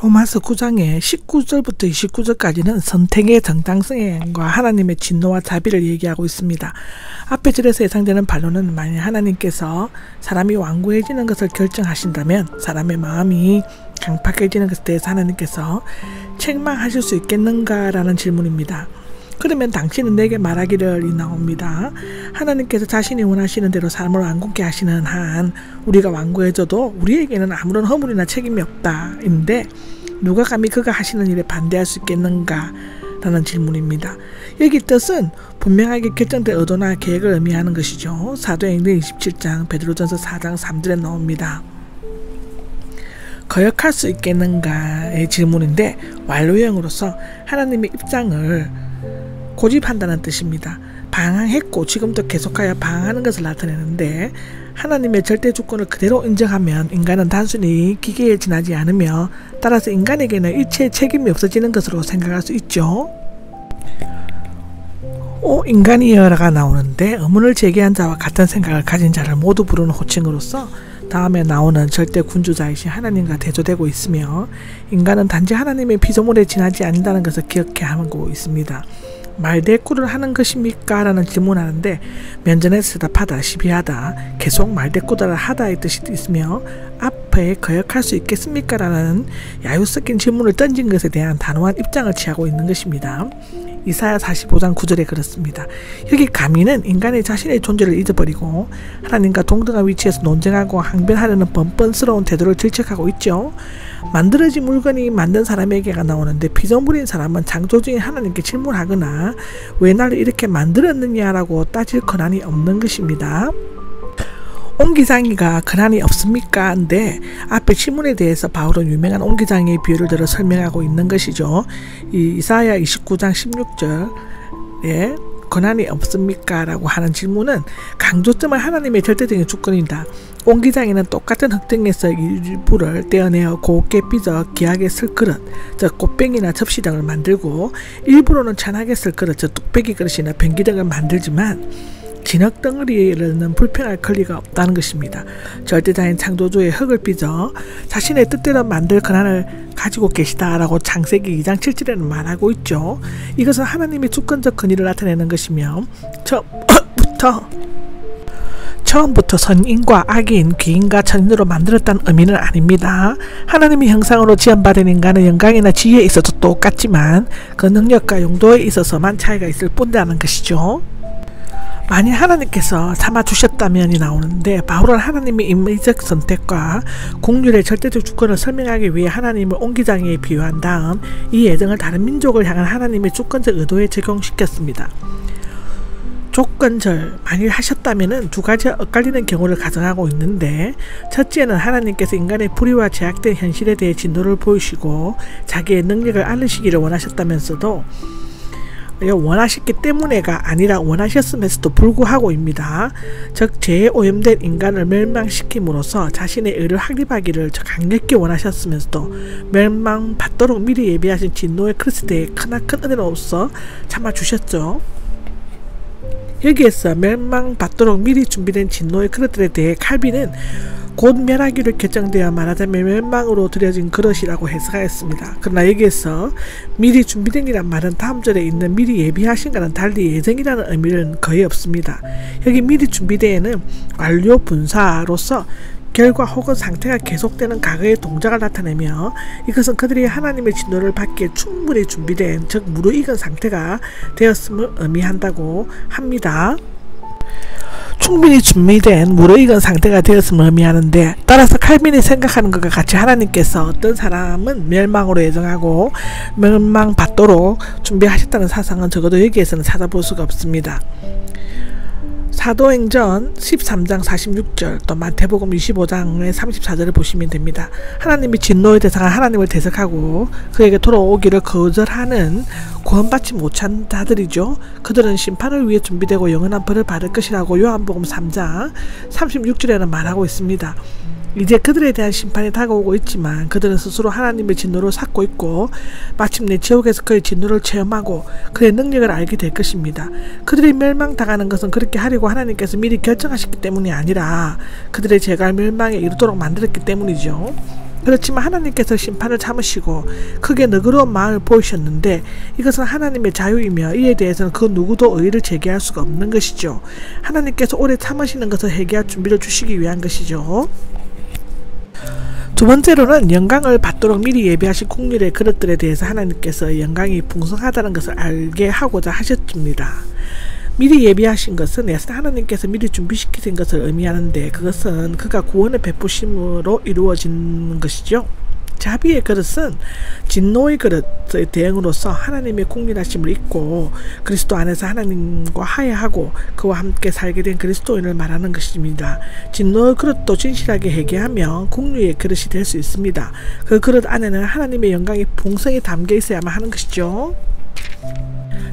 로마서 9장의 19절부터 29절까지는 선택의 정당성과 하나님의 진노와 자비를 얘기하고 있습니다. 앞의 절에서 예상되는 반론은 만약 하나님께서 사람이 완고해지는 것을 결정하신다면 사람의 마음이 강팍해지는 것에 대해서 하나님께서 책망하실 수 있겠는가라는 질문입니다. 그러면 당신은 내게 말하기를 이 나옵니다. 하나님께서 자신이 원하시는 대로 사람을 완고케 하시는 한 우리가 완고해져도 우리에게는 아무런 허물이나 책임이 없다. 인데 누가 감히 그가 하시는 일에 반대할 수 있겠는가? 라는 질문입니다. 여기 뜻은 분명하게 결정된 의도나 계획을 의미하는 것이죠. 사도행전 27장, 베드로전서 4장 3절에 나옵니다. 거역할 수 있겠는가의 질문인데 완료형으로서 하나님의 입장을 고집한다는 뜻입니다. 방황했고 지금도 계속하여 방황하는 것을 나타내는데 하나님의 절대 주권을 그대로 인정하면 인간은 단순히 기계에 지나지 않으며 따라서 인간에게는 일체의 책임이 없어지는 것으로 생각할 수 있죠. 오 인간이여라가 나오는데 의문을 제기한 자와 같은 생각을 가진 자를 모두 부르는 호칭으로서 다음에 나오는 절대 군주자이신 하나님과 대조되고 있으며 인간은 단지 하나님의 피조물에 지나지 않는다는 것을 기억해야 하고 있습니다. 말대꾸를 하는 것입니까? 라는 질문하는데 면전에서 대답하다, 시비하다, 계속 말대꾸를 하다의 뜻이 있으며 앞에 거역할 수 있겠습니까? 라는 야유 섞인 질문을 던진 것에 대한 단호한 입장을 취하고 있는 것입니다. 이사야 45장 9절에 그렇습니다. 여기 가민은 인간의 자신의 존재를 잊어버리고 하나님과 동등한 위치에서 논쟁하고 항변하려는 번번스러운 태도를 질책하고 있죠. 만들어진 물건이 만든 사람에게가 나오는데 피조물인 사람은 창조주인 하나님께 질문하거나 왜 나를 이렇게 만들었느냐라고 따질 권한이 없는 것입니다. 옹기장이가 권한이 없습니까? 근데 앞에 질문에 대해서 바울은 유명한 옹기장이의 비유를 들어 설명하고 있는 것이죠. 이사야 29장 16절에 권한이 없습니까? 라고 하는 질문은 강조점은 하나님의 절대적인 주권이다. 옹기장이는 똑같은 흙등에서 일부를 떼어내어 곱게 빚어 귀하게 쓸 그릇, 즉 꽃병이나 접시 등을 만들고 일부로는 찬하게 쓸 그릇, 즉 뚝배기 그릇이나 변기 등을 만들지만 진흙 덩어리에는 불평할 권리가 없다는 것입니다. 절대자인 창조주의 흙을 빚어 자신의 뜻대로 만들 권한을 가지고 계시다라고 창세기 2장 7절에는 말하고 있죠. 이것은 하나님의 주권적 권위를 나타내는 것이며 처음부터 선인과 악인, 귀인과 천인으로 만들었다는 의미는 아닙니다. 하나님의 형상으로 지음받은 인간은 영광이나 지혜에 있어서 똑같지만 그 능력과 용도에 있어서만 차이가 있을 뿐이라는 것이죠. 만약 하나님께서 삼아주셨다면이 나오는데 바울은 하나님의 인위적 선택과 국률의 절대적 주권을 설명하기 위해 하나님을 옹기장이에 비유한 다음 이 예정을 다른 민족을 향한 하나님의 주권적 의도에 적용시켰습니다. 조건절 만일 하셨다면 두 가지 엇갈리는 경우를 가정하고 있는데 첫째는 하나님께서 인간의 불의와 제약된 현실에 대해 진노를 보이시고 자기의 능력을 알리시기를 원하셨다면서도 원하셨기 때문에가 아니라 원하셨음에도 불구하고입니다. 즉 죄에 오염된 인간을 멸망시킴으로써 자신의 의를 확립하기를 강력히 원하셨으면서도 멸망받도록 미리 예비하신 진노의 크리스대의 크나큰 은혜로서 참아주셨죠. 여기에서 멸망받도록 미리 준비된 진노의 그릇들에 대해 칼빈은 곧 멸하기로 결정되어 말하자면 멸망으로 드려진 그릇이라고 해석하였습니다. 그러나 여기에서 미리 준비된 이란 말은 다음 절에 있는 미리 예비하신과는 달리 예정이라는 의미는 거의 없습니다. 여기 미리 준비되에는 완료 분사로서 결과 혹은 상태가 계속되는 과거의 동작을 나타내며 이것은 그들이 하나님의 진노를 받기에 충분히 준비된, 즉 무르익은 상태가 되었음을 의미한다고 합니다. 충분히 준비된 무르익은 상태가 되었음을 의미하는데 따라서 칼빈이 생각하는 것과 같이 하나님께서 어떤 사람은 멸망으로 예정하고 멸망받도록 준비하셨다는 사상은 적어도 여기에서는 찾아볼 수가 없습니다. 사도행전 13장 46절 또 마태복음 25장의 34절을 보시면 됩니다. 하나님이 진노의 대상은 하나님을 대적하고 그에게 돌아오기를 거절하는 구원받지 못한 자들이죠. 그들은 심판을 위해 준비되고 영원한 벌을 받을 것이라고 요한복음 3장 36절에는 말하고 있습니다. 이제 그들에 대한 심판이 다가오고 있지만 그들은 스스로 하나님의 진노를 삭고 있고 마침내 지옥에서 그의 진노를 체험하고 그의 능력을 알게 될 것입니다. 그들이 멸망당하는 것은 그렇게 하려고 하나님께서 미리 결정하셨기 때문이 아니라 그들의 죄가 멸망에 이르도록 만들었기 때문이죠. 그렇지만 하나님께서 심판을 참으시고 크게 너그러운 마음을 보이셨는데 이것은 하나님의 자유이며 이에 대해서는 그 누구도 의의를 제기할 수가 없는 것이죠. 하나님께서 오래 참으시는 것을 회개할 준비를 주시기 위한 것이죠. 두 번째로는 영광을 받도록 미리 예비하신 국률의 그릇들에 대해서 하나님께서 영광이 풍성하다는 것을 알게 하고자 하셨습니다. 미리 예비하신 것은 하나님께서 미리 준비시키신 것을 의미하는데 그것은 그가 구원을 베푸심으로 이루어진 것이죠. 자비의 그릇은 진노의 그릇의 대응으로서 하나님의 국률하심을 잊고 그리스도 안에서 하나님과 화해하고 그와 함께 살게 된 그리스도인을 말하는 것입니다. 진노의 그릇도 진실하게 회개하며 국률의 그릇이 될 수 있습니다. 그 그릇 안에는 하나님의 영광이 풍성히 담겨 있어야만 하는 것이죠.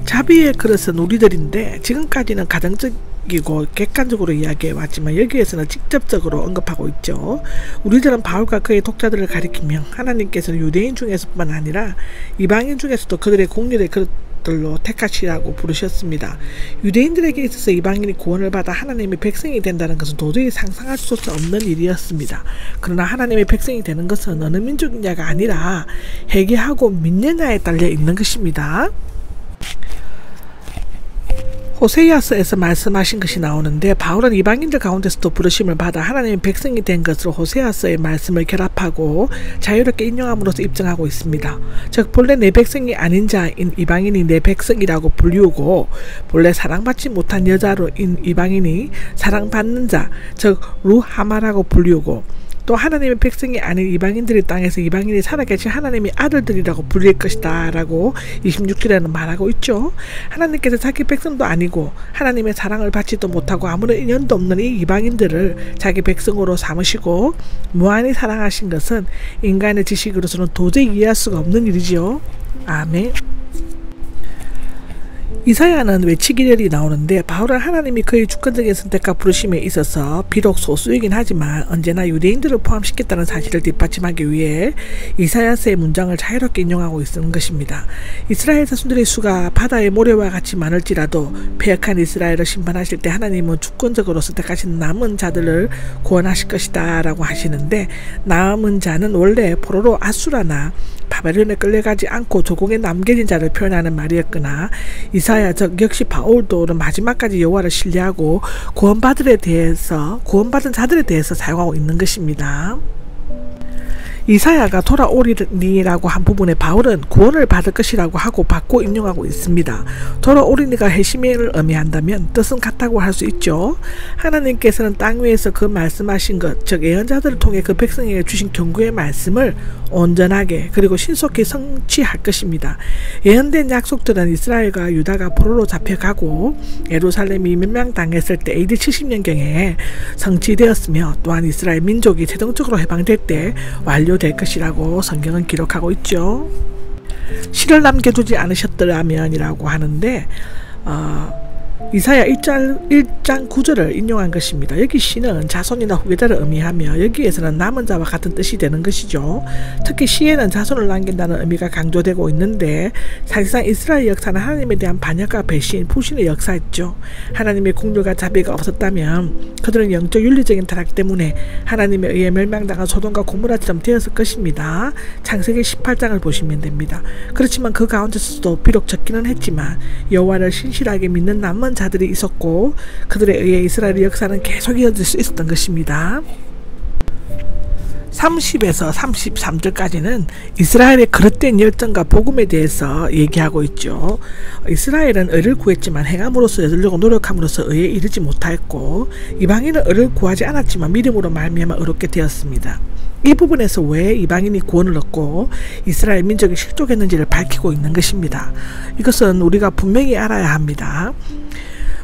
자비의 그릇은 우리들인데 지금까지는 가정적이고 객관적으로 이야기해 왔지만 여기에서는 직접적으로 언급하고 있죠. 우리들은 바울과 그의 독자들을 가리키며 하나님께서는 유대인 중에서뿐만 아니라 이방인 중에서도 그들의 공률의 그릇들로 택하시라고 부르셨습니다. 유대인들에게 있어서 이방인이 구원을 받아 하나님의 백성이 된다는 것은 도저히 상상할 수 없는 일이었습니다. 그러나 하나님의 백성이 되는 것은 어느 민족이냐가 아니라 회개하고 믿느냐에 달려 있는 것입니다. 호세아서에서 말씀하신 것이 나오는데 바울은 이방인들 가운데서도 부르심을 받아 하나님의 백성이 된 것으로 호세아서의 말씀을 결합하고 자유롭게 인용함으로써 입증하고 있습니다. 즉 본래 내 백성이 아닌 자인 이방인이 내 백성이라고 불리우고 본래 사랑받지 못한 여자로인 이방인이 사랑받는 자, 즉 루하마라고 불리우고 또 하나님의 백성이 아닌 이방인들의 땅에서 이방인이 살아계신 하나님의 아들들이라고 불릴 것이다 라고 26절에는 말하고 있죠. 하나님께서 자기 백성도 아니고 하나님의 사랑을 받지도 못하고 아무런 인연도 없는 이 이방인들을 자기 백성으로 삼으시고 무한히 사랑하신 것은 인간의 지식으로서는 도저히 이해할 수가 없는 일이지요. 아멘. 이사야는 외치기절이 나오는데 바울은 하나님이 그의 주권적인 선택과 부르심에 있어서 비록 소수이긴 하지만 언제나 유대인들을 포함시켰다는 사실을 뒷받침하기 위해 이사야서의 문장을 자유롭게 인용하고 있는 것입니다. 이스라엘 자손들의 수가 바다의 모래와 같이 많을지라도 패역한 이스라엘을 심판하실 때 하나님은 주권적으로 선택하신 남은 자들을 구원하실 것이다 라고 하시는데 남은 자는 원래 포로로 아수라나 바벨론에 끌려가지 않고 조국에 남겨진 자를 표현하는 말이었거나 이사야 즉 역시 바울도 마지막까지 여호와를 신뢰하고 구원받은 자들에 대해서 사용하고 있는 것입니다. 이사야가 돌아오리니라고 한 부분에 바울은 구원을 받을 것이라고 하고 받고 인용하고 있습니다. 돌아오리니가 해시메를 의미한다면 뜻은 같다고 할 수 있죠. 하나님께서는 땅 위에서 그 말씀하신 것, 즉 예언자들을 통해 그 백성에게 주신 경고의 말씀을 온전하게 그리고 신속히 성취할 것입니다. 예언된 약속들은 이스라엘과 유다가 포로로 잡혀가고 예루살렘이 멸망당했을 때 AD 70년경에 성취되었으며 또한 이스라엘 민족이 최종적으로 해방될 때 완료될 것이라고 성경은 기록하고 있죠. 시를 남겨두지 않으셨더라면이라고 하는데 이사야 1장 9절을 인용한 것입니다. 여기 시는 자손이나 후계자를 의미하며 여기에서는 남은 자와 같은 뜻이 되는 것이죠. 특히 시에는 자손을 남긴다는 의미가 강조되고 있는데 사실상 이스라엘 역사는 하나님에 대한 반역과 배신, 불신의 역사였죠. 하나님의 공률과 자비가 없었다면 그들은 영적 윤리적인 타락 때문에 하나님에 의해 멸망당한 소돔과 고모라처럼 되었을 것입니다. 창세기 18장을 보시면 됩니다. 그렇지만 그 가운데서도 비록 적기는 했지만 여호와를 신실하게 믿는 남은 자들이 있었고 그들에 의해 이스라엘의 역사는 계속 이어질 수 있었던 것입니다. 30에서 33절까지는 이스라엘의 그릇된 열정과 복음에 대해서 얘기하고 있죠. 이스라엘은 의를 구했지만 행함으로써 얻으려고 노력함으로써 의에 이르지 못하였고 이방인은 의를 구하지 않았지만 믿음으로 말미암아 의롭게 되었습니다. 이 부분에서 왜 이방인이 구원을 얻고 이스라엘 민족이 실족했는지를 밝히고 있는 것입니다. 이것은 우리가 분명히 알아야 합니다.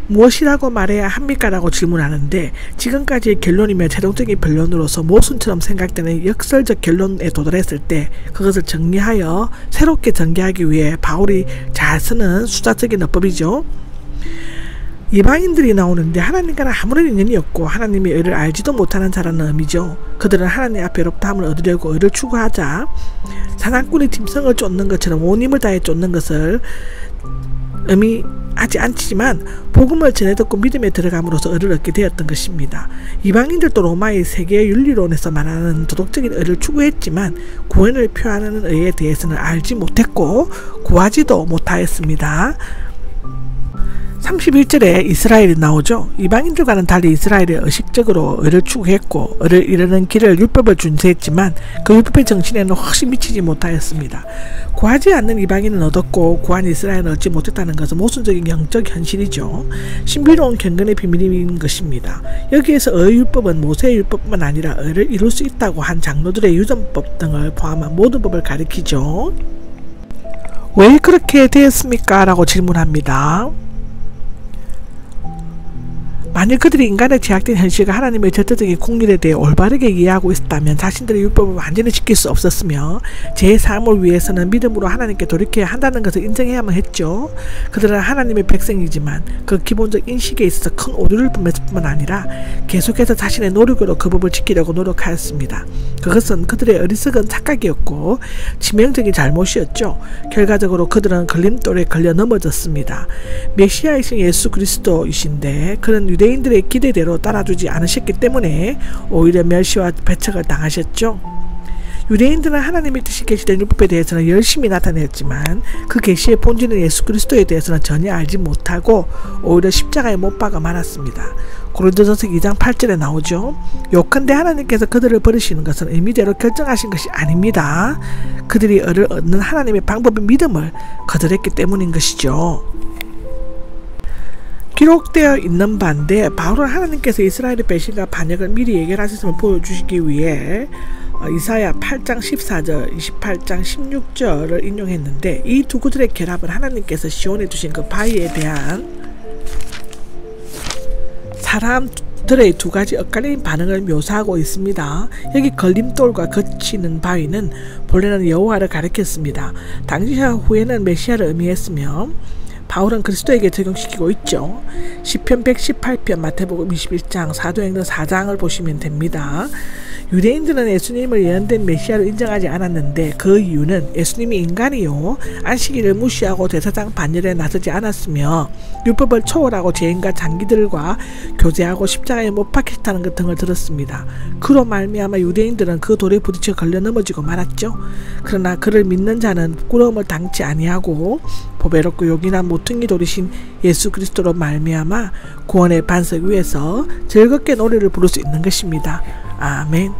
무엇이라고 말해야 합니까? 라고 질문하는데 지금까지의 결론이며 최종적인 변론으로서 모순처럼 생각되는 역설적 결론에 도달했을 때 그것을 정리하여 새롭게 전개하기 위해 바울이 잘 쓰는 수자적인 어법이죠. 이방인들이 나오는데 하나님과는 아무런 인연이 없고 하나님의 의를 알지도 못하는 자라는 의미죠. 그들은 하나님 앞에 의롭다함을 얻으려고 의를 추구하자 사냥꾼이 짐승을 쫓는 것처럼 온 힘을 다해 쫓는 것을 의미하지 않지만 복음을 전해 듣고 믿음에 들어감으로써 의를 얻게 되었던 것입니다. 이방인들도 로마의 세계 윤리론에서 말하는 도덕적인 의를 추구했지만 구원을 표하는 의에 대해서는 알지 못했고 구하지도 못하였습니다. 31절에 이스라엘이 나오죠. 이방인들과는 달리 이스라엘이 의식적으로 의를 추구했고 의를 이루는 길을 율법을 준수했지만 그 율법의 정신에는 확실히 미치지 못하였습니다. 구하지 않는 이방인은 얻었고 구한 이스라엘은 얻지 못했다는 것은 모순적인 영적 현실이죠. 신비로운 경건의 비밀인 것입니다. 여기에서 의율법은 모세의 율법뿐만 아니라 의를 이룰 수 있다고 한 장로들의 유전법 등을 포함한 모든 법을 가리키죠. 왜 그렇게 되었습니까? 라고 질문합니다. 만일 그들이 인간의 제약된 현실과 하나님의 절대적인 국률에 대해 올바르게 이해하고 있었다면 자신들의 율법을 완전히 지킬 수 없었으며 제3을 위해서는 믿음으로 하나님께 돌이켜야 한다는 것을 인정해야만 했죠. 그들은 하나님의 백성이지만 그 기본적 인식에 있어서 큰 오류를 범했을 뿐만 아니라 계속해서 자신의 노력으로 그 법을 지키려고 노력하였습니다. 그것은 그들의 어리석은 착각이었고 치명적인 잘못이었죠. 결과적으로 그들은 걸림돌에 걸려 넘어졌습니다. 메시아이신 예수 그리스도이신데 그는 유대인들의 기대대로 따라주지 않으셨기 때문에 오히려 멸시와 배척을 당하셨죠. 유대인들은 하나님의 뜻이 계시된 율법에 대해서는 열심히 나타냈지만 그 계시의 본질인 예수 그리스도에 대해서는 전혀 알지 못하고 오히려 십자가에 못 박아 말았습니다. 고린도전서 2장 8절에 나오죠. 요컨대 하나님께서 그들을 버리시는 것은 의미대로 결정하신 것이 아닙니다. 그들이 의를 얻는 하나님의 방법인 믿음을 거절했기 때문인 것이죠. 기록되어 있는 바인데 바울은 하나님께서 이스라엘의 배신과 반역을 미리 예견하셨음을 보여주시기 위해 이사야 8장 14절, 28장 16절을 인용했는데 이 두 구절의 결합은 하나님께서 시온에 두신 그 바위에 대한 사람들의 두 가지 엇갈린 반응을 묘사하고 있습니다. 여기 걸림돌과 거치는 바위는 본래는 여호와를 가리켰습니다. 당시와 후에는 메시아를 의미했으며 바울은 그리스도에게 적용시키고 있죠. 시편 118편, 마태복음 21장, 사도행전 4장을 보시면 됩니다. 유대인들은 예수님을 예언된 메시아로 인정하지 않았는데 그 이유는 예수님이 인간이요 안식일을 무시하고 대사장 반열에 나서지 않았으며 율법을 초월하고 죄인과 장기들과 교제하고 십자가에 못 박혔다는 것 등을 들었습니다. 그로 말미암아 유대인들은 그 돌에 부딪혀 걸려 넘어지고 말았죠. 그러나 그를 믿는 자는 부끄러움을 당치 아니하고 보배롭고 요긴한 모퉁이 돌이신 예수 그리스도로 말미암아 구원의 반석 위에서 즐겁게 노래를 부를 수 있는 것입니다. 아멘.